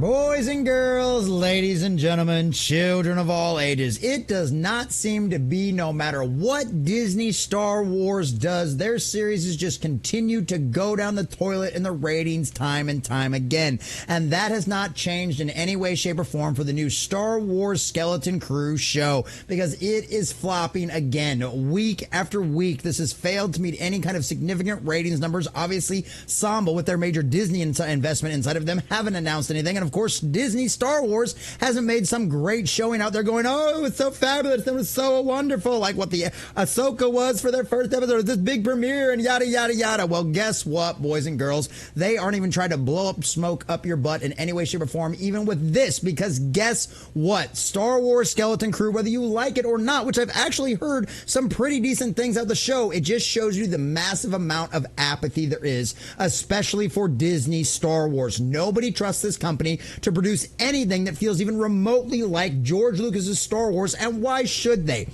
Boys and girls, ladies and gentlemen, children of all ages, it does not seem to be, no matter what Disney Star Wars does, their series just continue to go down the toilet in the ratings time and time again. And that has not changed in any way, shape, or form for the new Star Wars Skeleton Crew show, because it is flopping again. Week after week, this has failed to meet any kind of significant ratings numbers. Obviously, Samba, with their major Disney investment inside of them, haven't announced anything. And of course, Disney Star Wars hasn't made some great showing out there going, oh, it's so fabulous, it was so wonderful, like what the Ahsoka was for their first episode, this big premiere, and yada, yada, yada. Well, guess what, boys and girls? They aren't even trying to blow up smoke up your butt in any way, shape, or form, even with this, because guess what? Star Wars Skeleton Crew, whether you like it or not, which I've actually heard some pretty decent things out the show, it just shows you the massive amount of apathy there is, especially for Disney Star Wars. Nobody trusts this company to produce anything that feels even remotely like George Lucas's Star Wars, and why should they?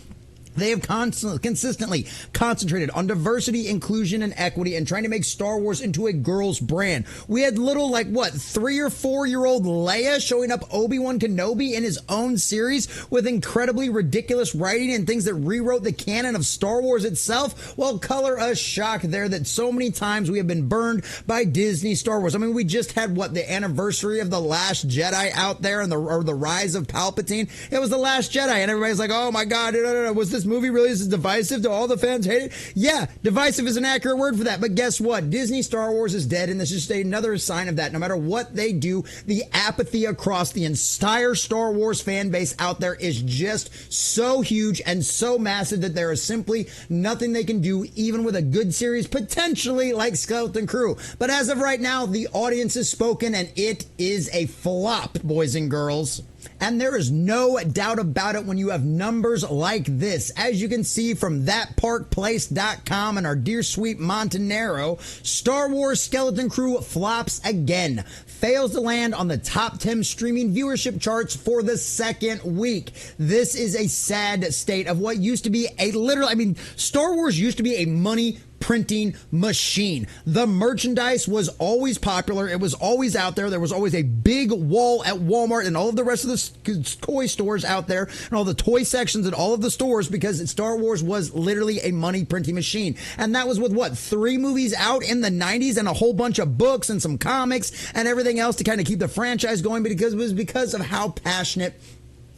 They have consistently concentrated on diversity, inclusion, and equity, and trying to make Star Wars into a girl's brand. We had little, 3 or 4 year old Leia showing up Obi-Wan Kenobi in his own series with incredibly ridiculous writing and things that rewrote the canon of Star Wars itself. Well, color us shocked there that so many times we have been burned by Disney Star Wars. I mean, we just had, the anniversary of The Last Jedi out there, and or the rise of Palpatine. It was The Last Jedi, and everybody's like, oh my God, was this movie really is divisive? Do all the fans hate it? Yeah, divisive is an accurate word for that. But guess what? Disney Star Wars is dead, and this is just another sign of that. No matter what they do, the apathy across the entire Star Wars fan base out there is just so huge and so massive that there is simply nothing they can do, even with a good series, potentially like Skeleton Crew. But as of right now, the audience has spoken, and it is a flop, boys and girls. And there is no doubt about it when you have numbers like this. As you can see from thatparkplace.com and our dear sweet Montanero, Star Wars Skeleton Crew flops again. Fails to land on the top 10 streaming viewership charts for the second week. This is a sad state of what used to be Star Wars used to be a money printing machine. The merchandise was always popular. It was always out there. There was always a big wall at Walmart and all of the rest of the toy stores out there, and all the toy sections at all of the stores, because Star Wars was literally a money printing machine. And that was with 3 movies out in the 90s and a whole bunch of books and some comics and everything else to kind of keep the franchise going, because it was because of how passionate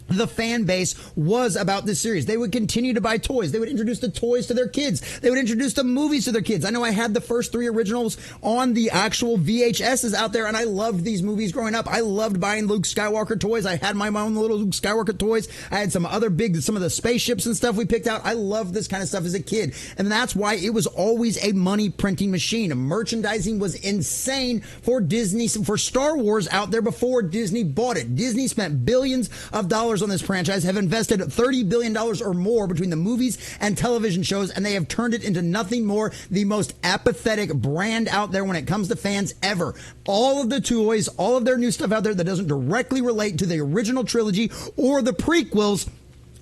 the fan base was about this series. They would continue to buy toys. They would introduce the toys to their kids. They would introduce the movies to their kids. I know I had the first 3 originals on the actual VHSs out there, and I loved these movies growing up. I loved buying Luke Skywalker toys. I had my own little Luke Skywalker toys. I had some of the spaceships and stuff we picked out. I loved this kind of stuff as a kid, and that's why it was always a money printing machine. Merchandising was insane for Disney, for Star Wars out there before Disney bought it. Disney spent billions of dollars on this franchise, have invested $30 billion or more between the movies and television shows, and they have turned it into nothing more the most apathetic brand out there when it comes to fans ever. All of the toys, all of their new stuff out there that doesn't directly relate to the original trilogy or the prequels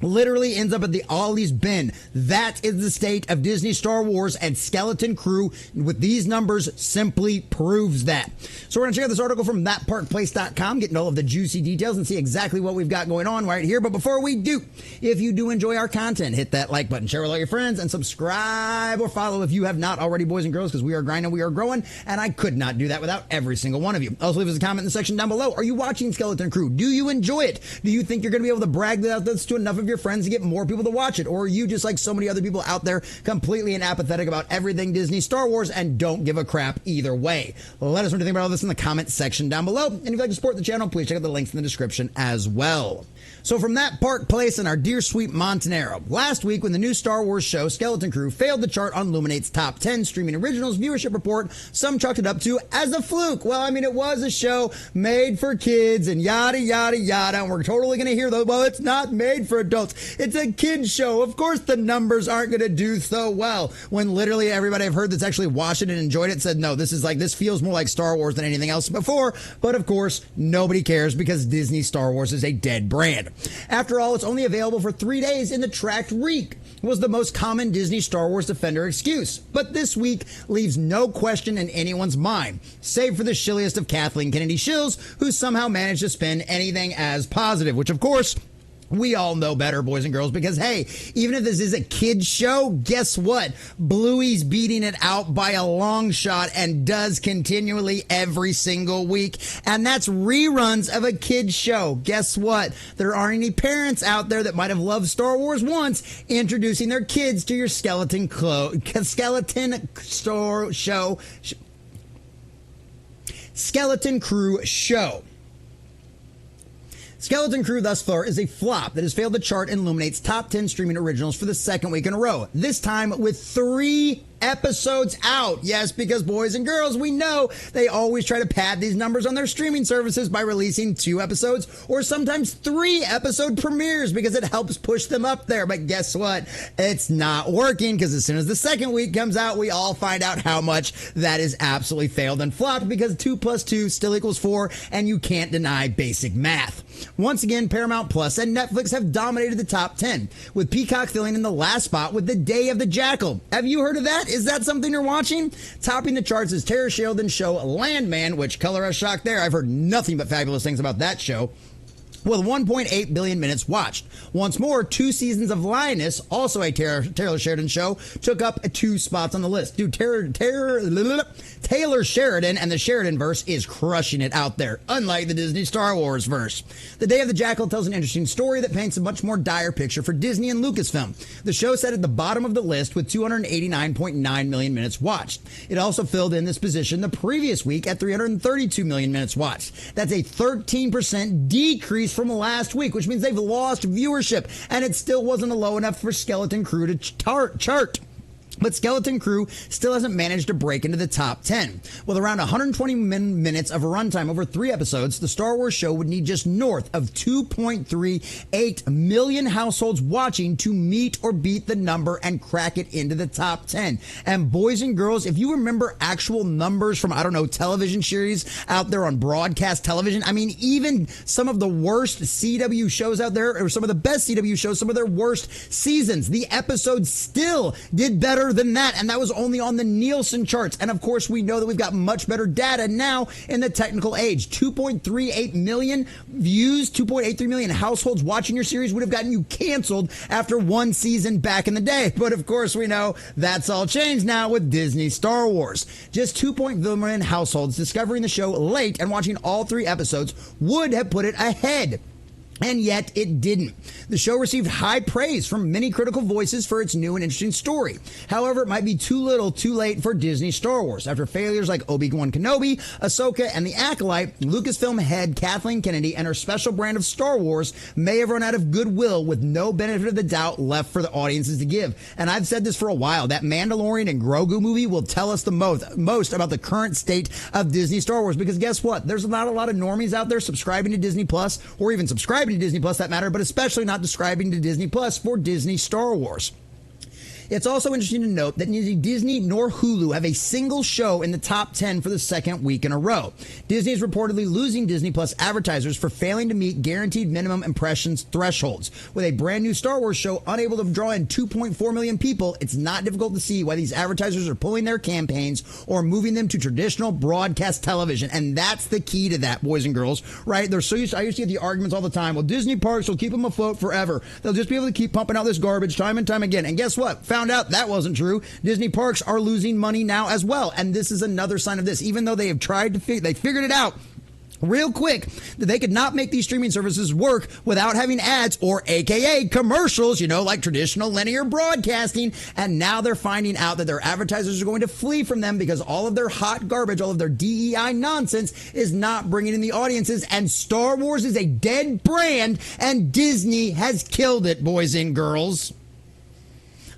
literally ends up at the Ollie's bin. That is the state of Disney Star Wars, and Skeleton Crew with these numbers simply proves that. So we're going to check out this article from thatparkplace.com, getting all of the juicy details and see exactly what we've got going on right here. But before we do, if you do enjoy our content, hit that like button, share with all your friends, and subscribe or follow if you have not already, boys and girls, because we are grinding, we are growing, and I could not do that without every single one of you. Also, leave us a comment in the section down below. Are you watching Skeleton Crew? Do you enjoy it? Do you think you're going to be able to brag about this to enough of your friends to get more people to watch it? Or are you just like so many other people out there, completely apathetic about everything Disney Star Wars and don't give a crap either way? Let us know what you think about all this in the comment section down below. And if you'd like to support the channel, please check out the links in the description as well. So from that Park Place and our dear sweet Montanero, last week when the new Star Wars show Skeleton Crew failed to chart on Luminate's top 10 streaming originals viewership report, some chalked it up to as a fluke. Well, I mean, it was a show made for kids and yada, yada, yada, and we're totally going to hear, well, it's not made for adults. adults. It's a kid's show. Of course the numbers aren't going to do so well. When literally everybody I've heard that's actually watched it and enjoyed it said, no, this feels more like Star Wars than anything else before. But of course, nobody cares because Disney Star Wars is a dead brand. After all, it's only available for 3 days in the tracked week, was the most common Disney Star Wars Defender excuse. But this week leaves no question in anyone's mind, save for the shilliest of Kathleen Kennedy shills, who somehow managed to spin anything as positive, which of course, we all know better, boys and girls, because, hey, even if this is a kid's show, guess what? Bluey's beating it out by a long shot and does continually every single week. And that's reruns of a kid's show. Guess what? There aren't any parents out there that might have loved Star Wars once introducing their kids to your Skelton Crew show. Skeleton Crew thus far is a flop that has failed to chart and Illuminate's top 10 streaming originals for the second week in a row. This time with 3 episodes out. Yes, because boys and girls, we know they always try to pad these numbers on their streaming services by releasing 2 episodes or sometimes 3 episode premieres because it helps push them up there. But guess what? It's not working because as soon as the second week comes out, we all find out how much that is absolutely failed and flopped because 2 plus 2 still equals 4 and you can't deny basic math. Once again, Paramount Plus and Netflix have dominated the top 10, with Peacock filling in the last spot with The Day of the Jackal. Have you heard of that? Is that something you're watching? Topping the charts is Tara Sheridan's show Landman, which color us shocked there. I've heard nothing but fabulous things about that show, with 1.8 billion minutes watched. Once more, 2 seasons of Lioness, also a Taylor Sheridan show, took up 2 spots on the list. Dude, Taylor Sheridan and the Sheridan-verse is crushing it out there, unlike the Disney Star Wars verse. The Day of the Jackal tells an interesting story that paints a much more dire picture for Disney and Lucasfilm. The show sat at the bottom of the list with 289.9 million minutes watched. It also filled in this position the previous week at 332 million minutes watched. That's a 13% decrease from last week, which means they've lost viewership, and it still wasn't low enough for Skeleton Crew to chart. But Skeleton Crew still hasn't managed to break into the top 10. With around 120 minutes of runtime over 3 episodes, the Star Wars show would need just north of 2.38 million households watching to meet or beat the number and crack it into the top 10. And boys and girls, if you remember actual numbers from, television series out there on broadcast television, even some of the worst CW shows out there, or some of the best CW shows, some of their worst seasons, the episodes still did better than that, and that was only on the Nielsen charts. And of course, we know that we've got much better data now in the technical age. 2.38 million views, 2.83 million households watching your series would have gotten you canceled after 1 season back in the day. But of course, we know that's all changed now with Disney Star Wars. Just 2.0 million households discovering the show late and watching all 3 episodes would have put it ahead. And yet it didn't. The show received high praise from many critical voices for its new and interesting story. However, it might be too little too late for Disney Star Wars. After failures like Obi-Wan Kenobi, Ahsoka, and The Acolyte, Lucasfilm head Kathleen Kennedy and her special brand of Star Wars may have run out of goodwill with no benefit of the doubt left for the audiences to give. And I've said this for a while, that Mandalorian and Grogu movie will tell us the most about the current state of Disney Star Wars, because guess what? There's not a lot of normies out there subscribing to Disney Plus, or even subscribing to Disney Plus that matter, but especially not subscribing to Disney Plus for Disney Star Wars. It's also interesting to note that neither Disney nor Hulu have a single show in the top 10 for the second week in a row. Disney is reportedly losing Disney Plus advertisers for failing to meet guaranteed minimum impressions thresholds. With a brand new Star Wars show unable to draw in 2.4 million people, it's not difficult to see why these advertisers are pulling their campaigns or moving them to traditional broadcast television. And that's the key to that, boys and girls, right? I used to get the arguments all the time. Well, Disney parks will keep them afloat forever. They'll just be able to keep pumping out this garbage time and time again. And guess what? Found out that wasn't true. Disney parks are losing money now as well. And this is another sign of this. Even though they have tried to they figured it out real quick that they could not make these streaming services work without having ads, or AKA commercials, like traditional linear broadcasting. And now they're finding out that their advertisers are going to flee from them because all of their hot garbage, all of their DEI nonsense is not bringing in the audiences. And Star Wars is a dead brand, and Disney has killed it, boys and girls.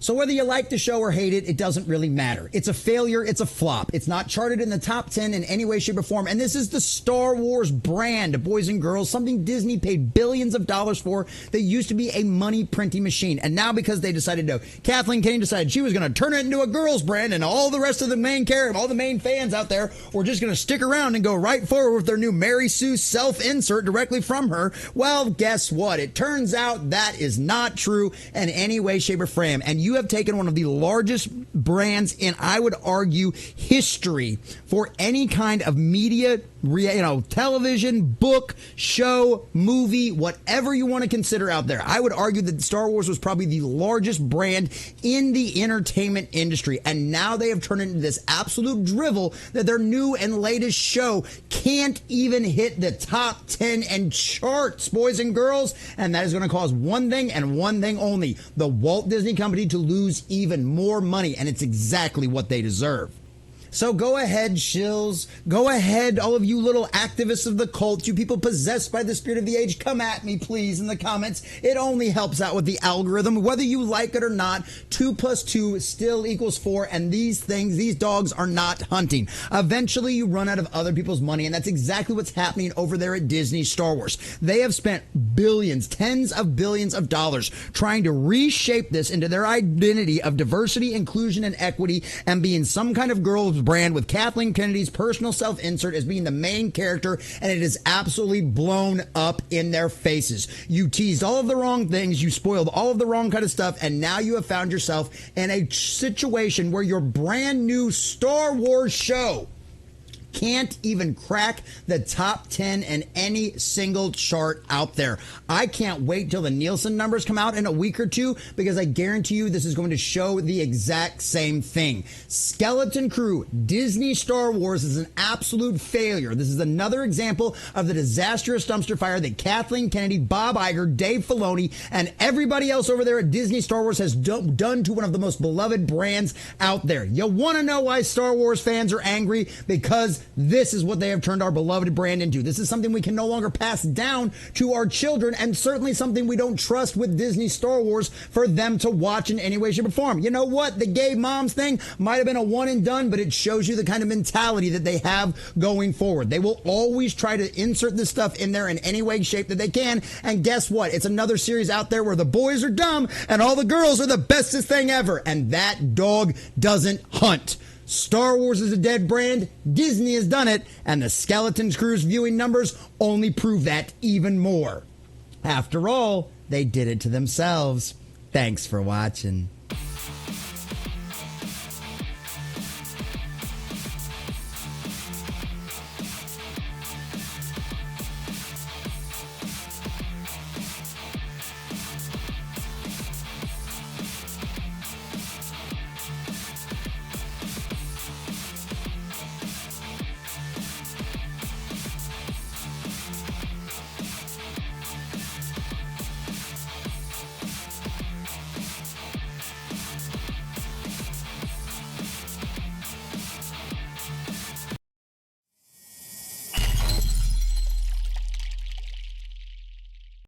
So whether you like the show or hate it, it doesn't really matter. It's a failure. It's a flop. It's not charted in the top 10 in any way, shape, or form. And this is the Star Wars brand, boys and girls, something Disney paid billions of dollars for that used to be a money printing machine. And now because they decided to, Kathleen Kennedy decided she was going to turn it into a girls brand, and all the rest of the main characters, all the main fans out there were just going to stick around and go right forward with their new Mary Sue self-insert directly from her. Well, guess what? It turns out that is not true in any way, shape, or form. And you have taken one of the largest brands in, I would argue, history for any kind of media, television, book, show, movie, whatever you want to consider out there. I would argue that Star Wars was probably the largest brand in the entertainment industry. And now they have turned into this absolute drivel that their new and latest show can't even hit the top 10 and charts, boys and girls. And that is going to cause one thing and one thing only: the Walt Disney Company to lose even more money. And it's exactly what they deserve. So go ahead, shills. Go ahead, all of you little activists of the cult, you people possessed by the spirit of the age, come at me, please, in the comments. It only helps out with the algorithm. Whether you like it or not, 2 plus 2 still equals 4, and these dogs are not hunting. Eventually, you run out of other people's money, and that's exactly what's happening over there at Disney Star Wars. They have spent billions, tens of billions of dollars trying to reshape this into their identity of diversity, inclusion, and equity, and being some kind of girl's brand with Kathleen Kennedy's personal self-insert as being the main character, and it is absolutely blown up in their faces. You teased all of the wrong things, you spoiled all of the wrong kind of stuff, and now you have found yourself in a situation where your brand new Star Wars show can't even crack the top 10 in any single chart out there. I can't wait till the Nielsen numbers come out in a week or two, because I guarantee you this is going to show the exact same thing. Skeleton Crew, Disney Star Wars is an absolute failure. This is another example of the disastrous dumpster fire that Kathleen Kennedy, Bob Iger, Dave Filoni, and everybody else over there at Disney Star Wars has done to one of the most beloved brands out there. You want to know why Star Wars fans are angry? Because this is what they have turned our beloved brand into. This is something we can no longer pass down to our children, and certainly something we don't trust with Disney Star Wars for them to watch in any way, shape, or form. You know what? The gay moms thing might have been a one and done, but it shows you the kind of mentality that they have going forward. They will always try to insert this stuff in there in any way, shape that they can. And guess what? It's another series out there where the boys are dumb and all the girls are the bestest thing ever. And that dog doesn't hunt. Star Wars is a dead brand. Disney has done it, and the Skeleton Crew's viewing numbers only prove that even more. After all, they did it to themselves. Thanks for watching.